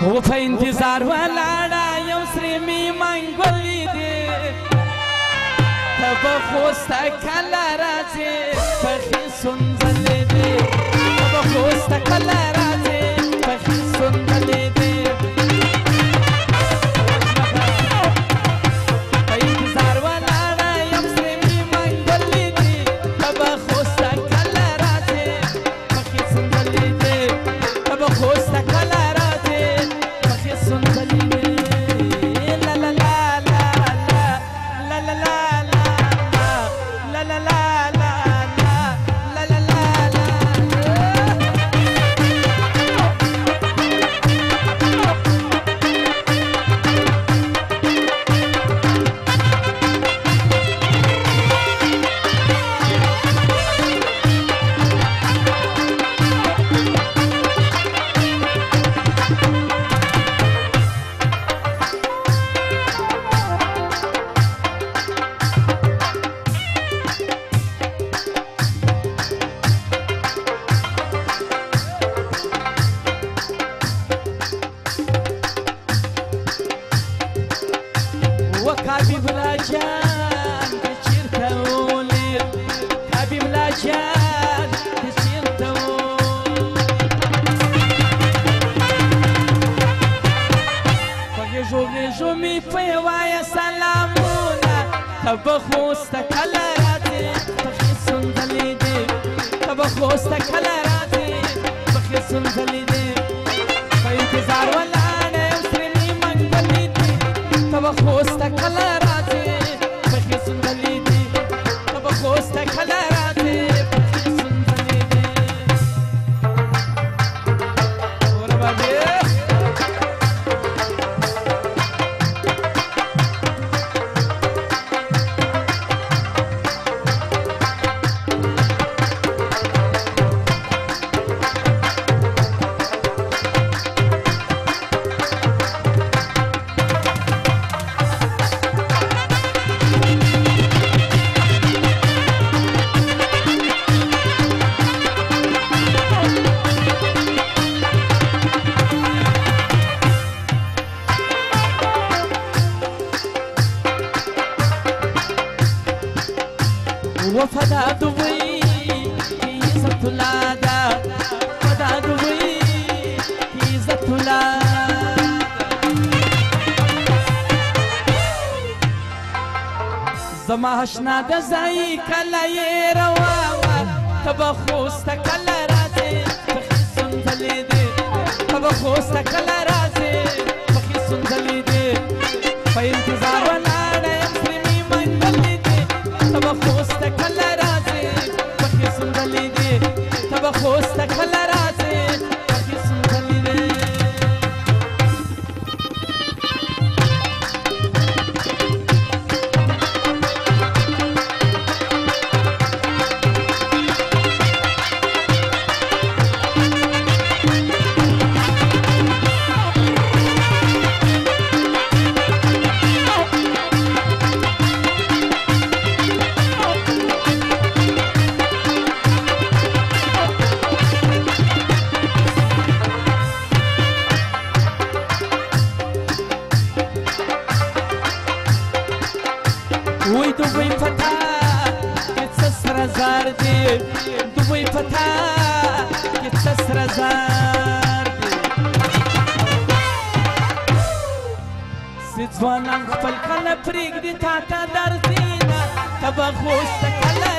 و په انتظار ولاړه یو سرې مې منګولې دي ته به خوسته کله راځې پخې سنځلې دي ته به خوسته کله راځې پخې سنځلې دي په انتظار ولاړه یو سرې مې منګولې دي ته به خوسته کله راځې پخې سنځلې دي ته به خوسته کله کابی بلا جان که چیرته ولید کابی بلا جان که چیرته په غیږو غیږو مې پې وایه سلامونه ته به خوسته کله راځې پخې سنځلې دي ته به خوسته کله راځې پخې سنځلې دي په انتظار ولاړه یم سرې مې منګولې دي ته به خوسته کله راځې پخې سنځلې دي ته به خوسته کله راځې پخې سنځلې دي وره بابې وفدا دوی عزت الله دا فدا دوی عزت الله زما اشنا د ځای کله یې روا وه ته به خوسته کله راځې پخې سنځلې دي ته به خوسته کله راځې پخې سنځلې دي په انتظار ولاړه یم سرې مې منګولې دي ته به خوسته کله راځې پخې سنځلې دي ته به خوسته کله راځې پخې سنځلې دي وای دوی پتا که څه سره زار دی دوی پتا که څه سره زار دی چې ځوانان خپل کله پرېږدي تا ته درځي نه ته به خوسته کله